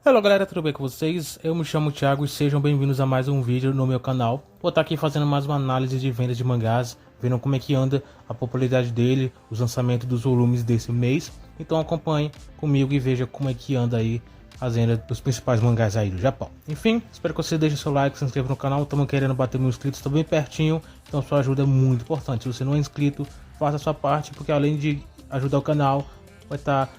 Hello galera, tudo bem com vocês? Eu me chamo Thiago e sejam bem-vindos a mais um vídeo no meu canal. Vou estar aqui fazendo mais uma análise de vendas de mangás, vendo como é que anda a popularidade dele, os lançamentos dos volumes desse mês. Então acompanhe comigo e veja como é que anda aí as vendas dos principais mangás aí do Japão. Enfim, espero que você deixe seu like, se inscreva no canal. Estamos querendo bater 1000 inscritos, estou bem pertinho, então sua ajuda é muito importante. Se você não é inscrito, faça a sua parte, porque além de ajudar o canal, vai estar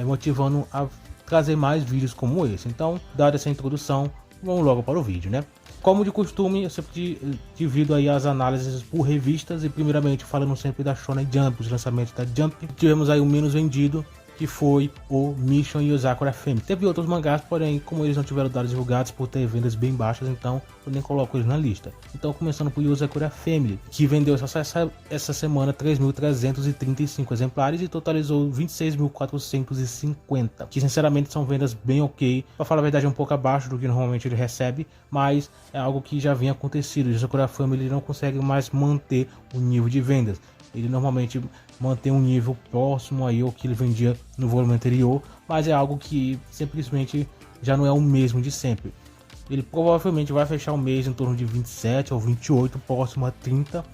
motivando a trazer mais vídeos como esse. Então, dada essa introdução, vamos logo para o vídeo, né? Como de costume, eu sempre divido aí as análises por revistas e primeiramente falando sempre da Shonen Jump, os lançamentos da Jump. Tivemos aí o menos vendido, que foi o Mission e o Sakura Family. Teve outros mangás, porém, como eles não tiveram dados divulgados por ter vendas bem baixas, então eu nem coloco eles na lista. Então, começando por Sakura Family, que vendeu essa semana 3.335 exemplares e totalizou 26.450, que sinceramente são vendas bem ok. Para falar a verdade, é um pouco abaixo do que normalmente ele recebe, mas é algo que já vinha acontecido. O Sakura Family não consegue mais manter o nível de vendas. Ele normalmente mantém um nível próximo aí ao que ele vendia no volume anterior, mas é algo que simplesmente já não é o mesmo de sempre. Ele provavelmente vai fechar o mês em torno de 27 ou 28, próximo a 30,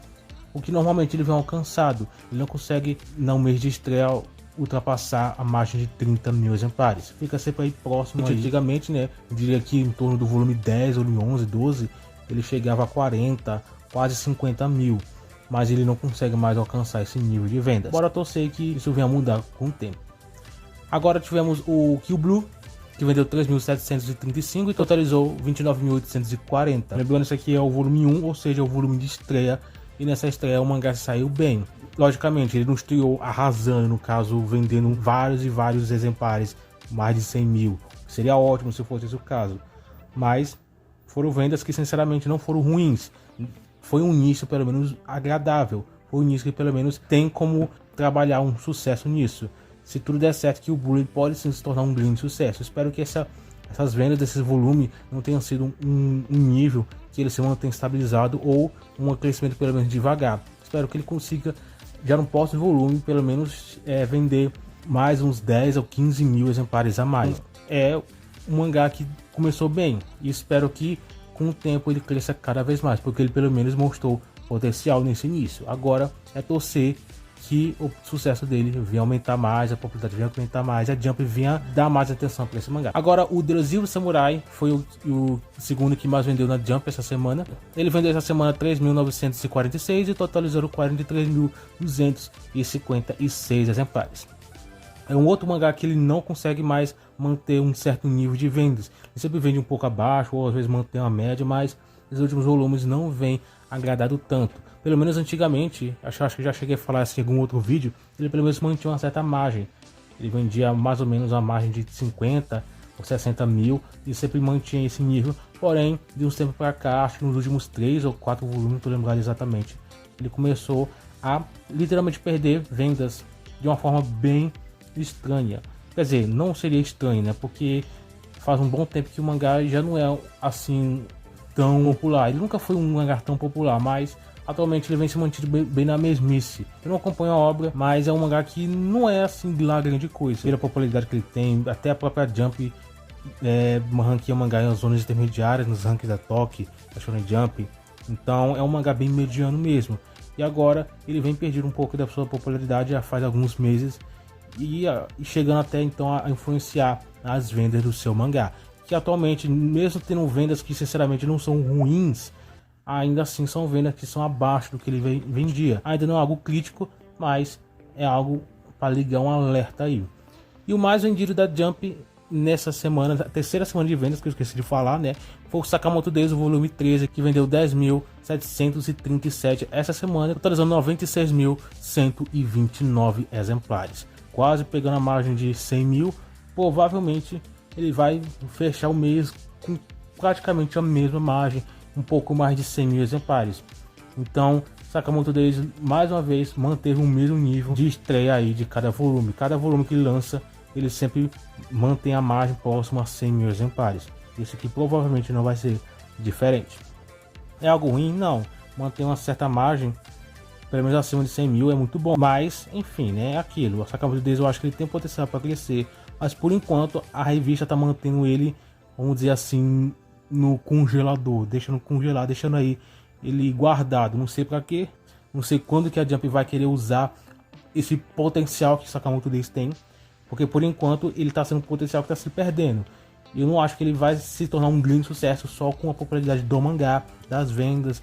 o que normalmente ele vem alcançado. Ele não consegue, no mês de estreia, ultrapassar a margem de 30 mil exemplares. Fica sempre aí próximo. Antigamente, né, eu diria que em torno do volume 10, volume 11, 12, ele chegava a 40, quase 50 mil. Mas ele não consegue mais alcançar esse nível de vendas. Bora torcer que isso venha a mudar com o tempo. Agora tivemos o Kill Blue, que vendeu 3.735 e totalizou 29.840. Lembrando, isso aqui é o volume 1, ou seja, o volume de estreia. E nessa estreia o mangá saiu bem. Logicamente, ele não estreou arrasando, no caso, vendendo vários e vários exemplares, mais de 100 mil. Seria ótimo se fosse esse o caso. Mas foram vendas que sinceramente não foram ruins. Foi um início pelo menos agradável, foi um início que pelo menos tem como trabalhar um sucesso nisso. Se tudo der certo, que o Blue pode sim se tornar um grande sucesso. Espero que essas vendas desse volume não tenham sido um nível que ele se mantenha estabilizado ou um crescimento pelo menos devagar. Espero que ele consiga, já no próximo volume, pelo menos vender mais uns 10 ou 15 mil exemplares a mais. É um mangá que começou bem e espero que com o tempo ele cresça cada vez mais, porque ele pelo menos mostrou potencial nesse início. Agora é torcer que o sucesso dele venha aumentar mais, a popularidade venha aumentar mais, a Jump venha dar mais atenção para esse mangá. Agora o Drossil Samurai foi o segundo que mais vendeu na Jump essa semana. Ele vendeu essa semana 3.946 e totalizou 43.256 exemplares. É um outro mangá que ele não consegue mais manter um certo nível de vendas. Ele sempre vende um pouco abaixo, ou às vezes mantém uma média, mas os últimos volumes não vem agradado tanto. Pelo menos antigamente, acho que já cheguei a falar assim em algum outro vídeo, ele pelo menos mantinha uma certa margem. Ele vendia mais ou menos uma margem de 50 ou 60 mil e sempre mantinha esse nível. Porém, de uns tempos para cá, acho que nos últimos 3 ou 4 volumes, não estou lembrado exatamente, ele começou a literalmente perder vendas de uma forma bem estranha. Quer dizer, não seria estranho, né? Porque faz um bom tempo que o mangá já não é assim tão popular. Ele nunca foi um mangá tão popular, mas atualmente ele vem se mantido bem na mesmice. Eu não acompanho a obra, mas é um mangá que não é assim de lá grande coisa. Pela popularidade que ele tem, até a própria Jump ranqueia o mangá em zonas intermediárias, nos rankings da Toki, da Shonen Jump. Então é um mangá bem mediano mesmo. E agora ele vem perdido um pouco da sua popularidade já faz alguns meses. E chegando até então a influenciar as vendas do seu mangá, que atualmente, mesmo tendo vendas que sinceramente não são ruins, ainda assim são vendas que são abaixo do que ele vendia. Ainda não é algo crítico, mas é algo para ligar um alerta aí. E o mais vendido da Jump nessa semana, a terceira semana de vendas, que eu esqueci de falar, né, foi o Sakamoto Days, o volume 13, que vendeu 10.737 essa semana, totalizando 96.129 exemplares. Quase pegando a margem de 100 mil. Provavelmente ele vai fechar o mês com praticamente a mesma margem, um pouco mais de 100 mil exemplares. Então Sakamoto Days mais uma vez manteve o mesmo nível de estreia aí de cada volume. Cada volume que ele lança, ele sempre mantém a margem próxima a 100 mil exemplares. Isso aqui provavelmente não vai ser diferente. É algo ruim? Não. Mantém uma certa margem, pelo menos acima de 100 mil, é muito bom. Mas, enfim, né, é aquilo. O Sakamoto Days eu acho que ele tem potencial para crescer, mas por enquanto a revista está mantendo ele, vamos dizer assim, no congelador, deixando congelar, deixando aí ele guardado. Não sei para quê, não sei quando que a Jump vai querer usar esse potencial que Sakamoto Days tem, porque por enquanto ele está sendo um potencial que está se perdendo. Eu não acho que ele vai se tornar um grande sucesso só com a popularidade do mangá, das vendas,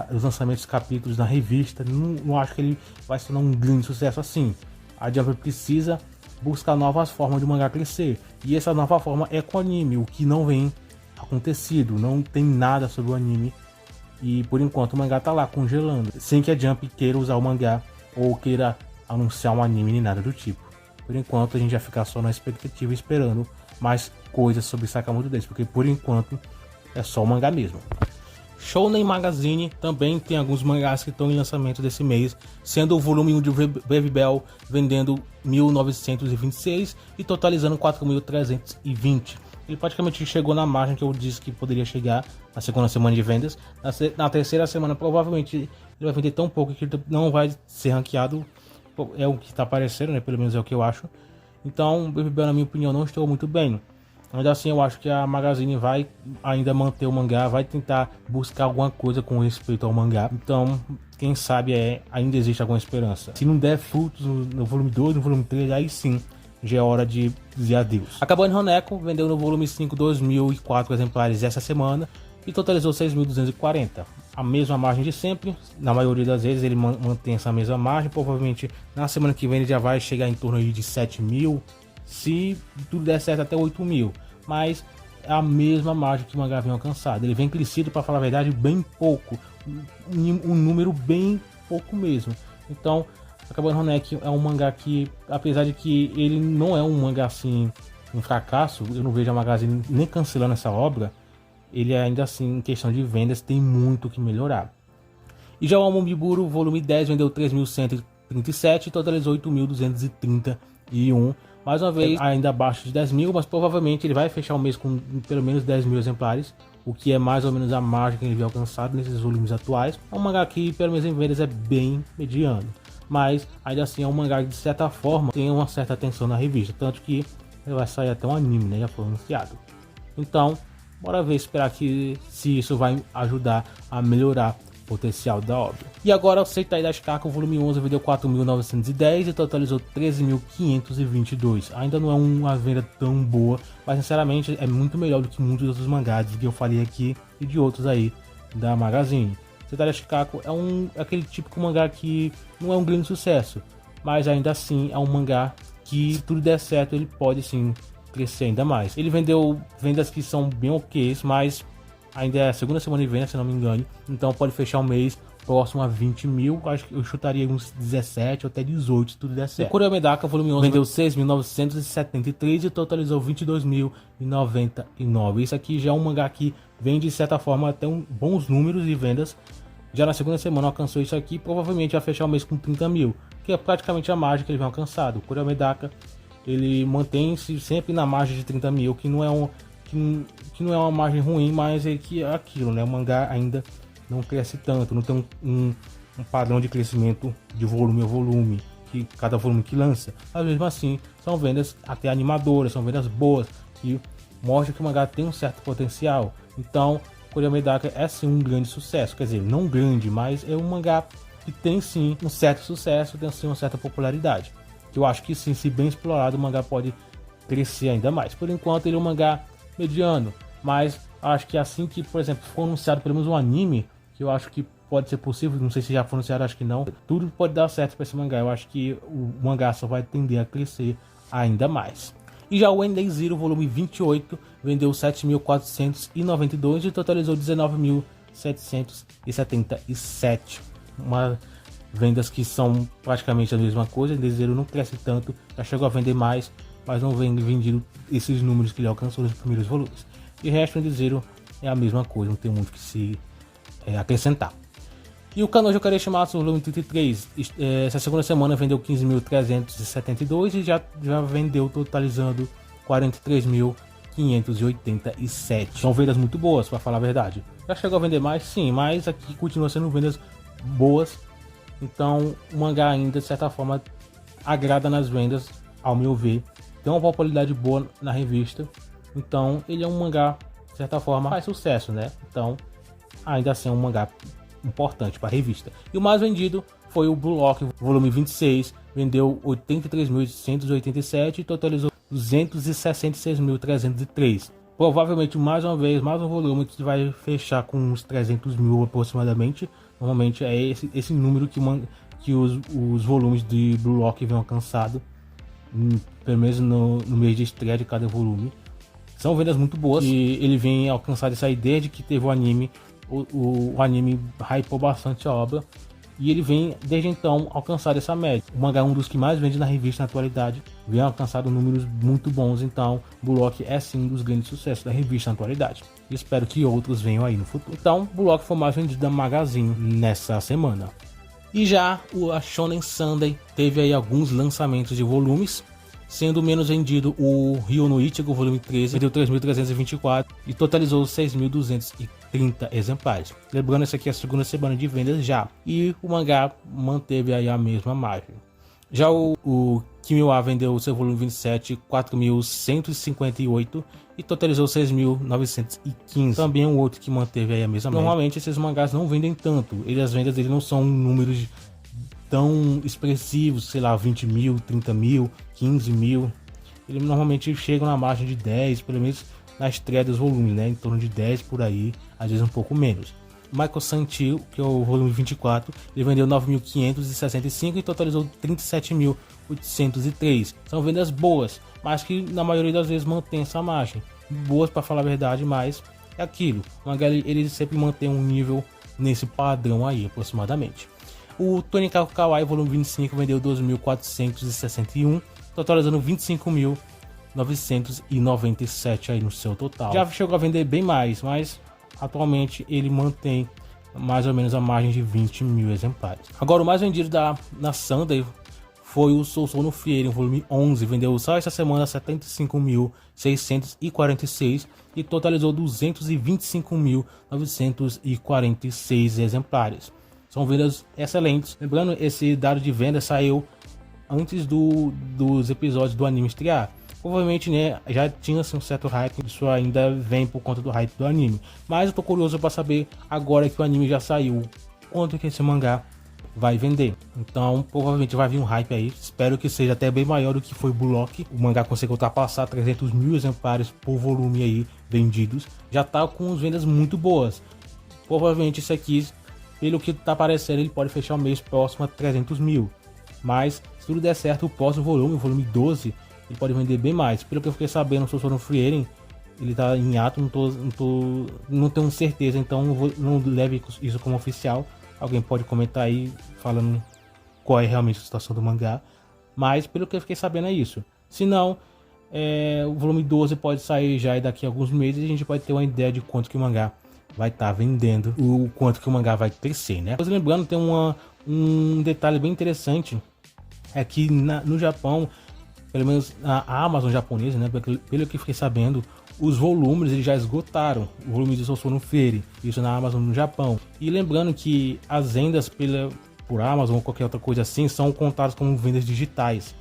dos lançamentos de capítulos na revista. Não acho que ele vai se tornar um grande sucesso assim. A Jump precisa buscar novas formas de mangá crescer, e essa nova forma é com anime, o que não vem acontecido, não tem nada sobre o anime, e por enquanto o mangá tá lá congelando, sem que a Jump queira usar o mangá ou queira anunciar um anime nem nada do tipo. Por enquanto a gente vai ficar só na expectativa, esperando mais coisas sobre Sakamoto Days, porque por enquanto é só o mangá mesmo. Shonen Magazine também tem alguns mangás que estão em lançamento desse mês, sendo o volume 1 de Baby Bell vendendo 1.926 e totalizando 4.320. Ele praticamente chegou na margem que eu disse que poderia chegar na segunda semana de vendas. Na terceira semana provavelmente ele vai vender tão pouco que ele não vai ser ranqueado. É o que está aparecendo, né? Pelo menos é o que eu acho. Então, Baby Bell, na minha opinião, não estou muito bem. Ainda assim, eu acho que a Magazine vai ainda manter o mangá, vai tentar buscar alguma coisa com respeito ao mangá. Então, quem sabe ainda existe alguma esperança. Se não der frutos no volume 2, no volume 3, aí sim, já é hora de dizer adeus. A Kabanne Honeko vendeu no volume 5 2.004 exemplares essa semana e totalizou 6.240. A mesma margem de sempre, na maioria das vezes ele mantém essa mesma margem. Provavelmente na semana que vem ele já vai chegar em torno de 7.000. Se tudo der certo, até 8.000, mas é a mesma margem que o mangá vem alcançado. Ele vem crescido, para falar a verdade, bem pouco, um número bem pouco mesmo. Então, a Kabanne Honeko é um mangá que, apesar de que ele não é um mangá assim, um fracasso, eu não vejo a Magazine nem cancelando essa obra, ele ainda assim, em questão de vendas, tem muito que melhorar. E já o Amumiburo, volume 10, vendeu 3.137 e totalizou 8.231. Mais uma vez, ainda abaixo de 10.000, mas provavelmente ele vai fechar o mês com pelo menos 10.000 exemplares, o que é mais ou menos a margem que ele vem alcançado nesses volumes atuais. É um mangá que, pelo menos em vendas, é bem mediano, mas ainda assim é um mangá que, de certa forma, tem uma certa atenção na revista, tanto que ele vai sair até um anime, né? Já foi anunciado. Então, bora ver, esperar que se isso vai ajudar a melhorar potencial da obra. E agora o Seitai Dashikaku, volume 11, vendeu 4.910 e totalizou 13.522. Ainda não é uma venda tão boa, mas sinceramente é muito melhor do que muitos outros mangás que eu falei aqui e de outros aí da Magazine. Seitai Dashikaku é aquele típico mangá que não é um grande sucesso, mas ainda assim é um mangá que, se tudo der certo, ele pode sim crescer ainda mais. Ele vendeu vendas que são bem ok, mas ainda é a segunda semana de venda, se não me engano, então pode fechar o mês próximo a 20.000, acho que eu chutaria uns 17 ou até 18 se tudo der certo. O Kureo Medaka, volume 11, vendeu 6.973 e totalizou 22.099. Isso aqui já é um mangá que vem de certa forma até bons números de vendas. Já na segunda semana alcançou isso aqui, provavelmente vai fechar o mês com 30.000, que é praticamente a margem que ele vem alcançado. O Kureo Medaka, ele mantém-se sempre na margem de 30.000, que não é uma margem ruim, mas é que é aquilo, né? O mangá ainda não cresce tanto, não tem um padrão de crescimento de volume a volume, que cada volume que lança. Mas mesmo assim, são vendas até animadoras, são vendas boas, que mostram que o mangá tem um certo potencial. Então, Kureo Medaka é sim um grande sucesso, quer dizer, não grande, mas é um mangá que tem sim um certo sucesso, tem sim uma certa popularidade. Que eu acho que sim, se bem explorado, o mangá pode crescer ainda mais. Por enquanto ele é um mangá mediano, mas acho que assim que, por exemplo, for anunciado pelo menos um anime, que eu acho que pode ser possível, não sei se já foi anunciado, acho que não, tudo pode dar certo para esse mangá. Eu acho que o mangá só vai tender a crescer ainda mais. E já o Ending Zero, volume 28, vendeu 7.492 e totalizou 19.777. Vendas que são praticamente a mesma coisa. Ending Zero não cresce tanto, já chegou a vender mais, mas não vem vendido esses números que ele alcançou nos primeiros volumes. E o resto do Zero é a mesma coisa, não tem muito que se acrescentar. E o Kanojo Kareshimatsu, volume 33, essa segunda semana vendeu 15.372 e já vendeu totalizando 43.587. São vendas muito boas, para falar a verdade. Já chegou a vender mais? Sim, mas aqui continua sendo vendas boas. Então o mangá ainda, de certa forma, agrada nas vendas, ao meu ver. tem uma popularidade boa na revista. Então ele é um mangá, de certa forma, faz sucesso, né? Então ainda assim é um mangá importante para a revista. E o mais vendido foi o Blue Lock, volume 26, vendeu 83.887 e totalizou 266.303. Provavelmente mais uma vez, mais um volume que vai fechar com uns 300 mil aproximadamente. Normalmente é esse número que os volumes de Blue Lock vêm alcançado, pelo menos no mês de estreia de cada volume. São vendas muito boas e ele vem alcançar isso aí desde que teve o anime. O anime hypou bastante a obra e ele vem desde então alcançar essa média. O mangá é um dos que mais vende na revista na atualidade, vem alcançando números muito bons. Então Blue Lock é sim um dos grandes sucessos da revista na atualidade e espero que outros venham aí no futuro. Então Blue Lock foi o mais vendido da Magazine nessa semana. E já a Shonen Sunday teve aí alguns lançamentos de volumes, sendo menos vendido o Ryo no Ichigo, volume 13, vendeu 3.324 e totalizou 6.230 exemplares. Lembrando, essa aqui é a segunda semana de vendas já, e o mangá manteve aí a mesma margem. Já o Kimi-wa vendeu seu volume 27, 4.158 e totalizou 6.915. Também é um outro que manteve aí a mesma margem. Normalmente esses mangás não vendem tanto, as vendas dele não são números tão expressivos, sei lá, 20 mil, 30 mil, 15 mil. Eles normalmente chegam na margem de 10, pelo menos na estreia dos volumes, né? Em torno de 10 por aí, às vezes um pouco menos. Michael Santil, que é o volume 24, ele vendeu 9.565 e totalizou 37.803. São vendas boas, mas que na maioria das vezes mantém essa margem. Boas, para falar a verdade, mas é aquilo. O mangá ele sempre mantém um nível nesse padrão aí, aproximadamente. O Tonikaku Kawaii, volume 25, vendeu 12.461, totalizando 25.997 aí no seu total. Já chegou a vender bem mais, mas atualmente ele mantém mais ou menos a margem de 20 mil exemplares. Agora, o mais vendido na Sunday foi o Sousou no Frieren, volume 11, vendeu só essa semana 75.646 e totalizou 225.946 exemplares. São vendas excelentes. Lembrando, esse dado de venda saiu antes dos episódios do anime estrear. Provavelmente, né, já tinha assim, um certo hype. Isso ainda vem por conta do hype do anime. Mas eu tô curioso para saber, agora que o anime já saiu, quanto que esse mangá vai vender. Então provavelmente vai vir um hype aí. Espero que seja até bem maior do que foi Blue Lock. O mangá conseguiu ultrapassar 300 mil exemplares por volume aí vendidos. Já tá com vendas muito boas. Provavelmente isso aqui, pelo que tá aparecendo, ele pode fechar o mês próximo a 300 mil. Mas se tudo der certo, o próximo volume, o volume 12, ele pode vender bem mais. Pelo que eu fiquei sabendo, se eu sou no Frieren, ele tá em ato, não tenho certeza, então não leve isso como oficial. Alguém pode comentar aí falando qual é realmente a situação do mangá. Mas pelo que eu fiquei sabendo é isso. Se não, o volume 12 pode sair já daqui a alguns meses e a gente pode ter uma ideia de quanto que o mangá vai estar vendendo, o quanto que o mangá vai crescer, né? Mas lembrando, tem um detalhe bem interessante, é que no Japão, pelo menos a Amazon japonesa, né, pelo que fiquei sabendo, os volumes eles já esgotaram. O volume de Sousou no Frieren, isso na Amazon no Japão. E lembrando que as vendas por Amazon ou qualquer outra coisa assim são contadas como vendas digitais.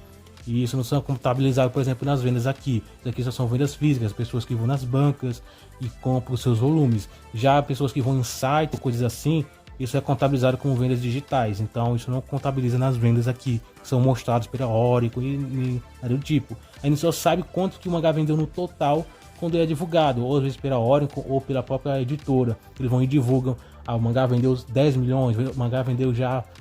E isso não são contabilizados, por exemplo, nas vendas aqui. Isso aqui só são vendas físicas, pessoas que vão nas bancas e compram os seus volumes. Já pessoas que vão em site, coisas assim, isso é contabilizado como vendas digitais. Então isso não contabiliza nas vendas aqui, que são mostradas pela Oricon e nada do tipo. A gente só sabe quanto que o mangá vendeu no total quando é divulgado, ou às vezes pela Oricon ou pela própria editora. Eles vão e divulgam, o mangá vendeu 10 milhões, o mangá vendeu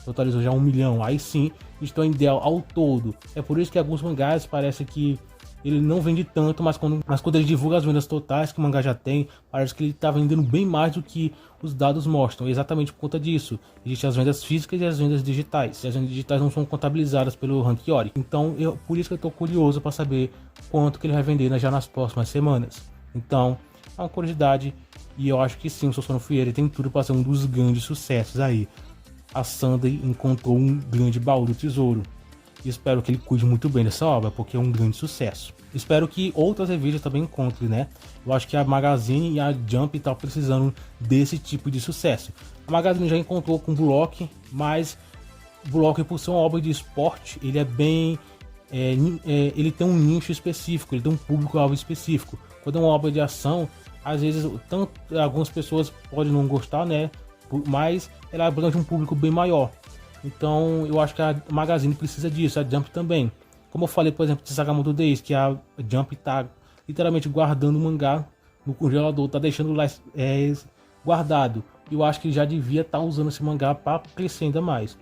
totalizou já 1 milhão. Aí sim, estão em ideal ao todo. É por isso que alguns mangás parece que ele não vende tanto, mas quando ele divulga as vendas totais que o mangá já tem, parece que ele está vendendo bem mais do que os dados mostram. Exatamente por conta disso. Existem as vendas físicas e as vendas digitais. E as vendas digitais não são contabilizadas pelo Rank Ori. Então, por isso que eu estou curioso para saber quanto que ele vai vender já nas próximas semanas. Então, é uma curiosidade. E eu acho que sim, o Sousou no Frieren tem tudo para ser um dos grandes sucessos aí. A Sunday encontrou um grande baú do tesouro. E espero que ele cuide muito bem dessa obra, porque é um grande sucesso. Espero que outras revistas também encontrem, né? Eu acho que a Magazine e a Jump estão precisando desse tipo de sucesso. A Magazine já encontrou com o Blue Lock, mas o Blue Lock, por ser uma obra de esporte, ele é bem ele tem um nicho específico, ele tem um público-alvo específico. Quando é uma obra de ação, às vezes algumas pessoas podem não gostar, né? Mas ela abrange um público bem maior. Então eu acho que a Magazine precisa disso, a Jump também. Como eu falei, por exemplo, de Sakamoto Days, que a Jump tá literalmente guardando o mangá no congelador, tá deixando lá guardado. Eu acho que já devia estar usando esse mangá para crescer ainda mais.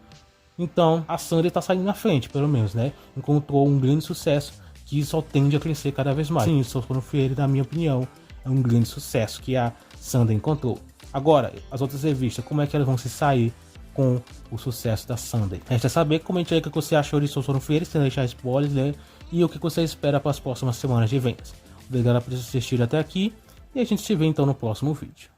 Então a Sunday tá saindo na frente, pelo menos, né? Encontrou um grande sucesso que só tende a crescer cada vez mais. Sim, Souls Fairy, na minha opinião, é um grande sucesso que a Sunday encontrou. Agora, as outras revistas, como é que elas vão se sair com o sucesso da Sunday? Resta saber, comente aí o que você achou de Souls Fairy, sem deixar spoilers, né? E o que você espera para as próximas semanas de eventos. Obrigado por assistir até aqui e a gente se vê então no próximo vídeo.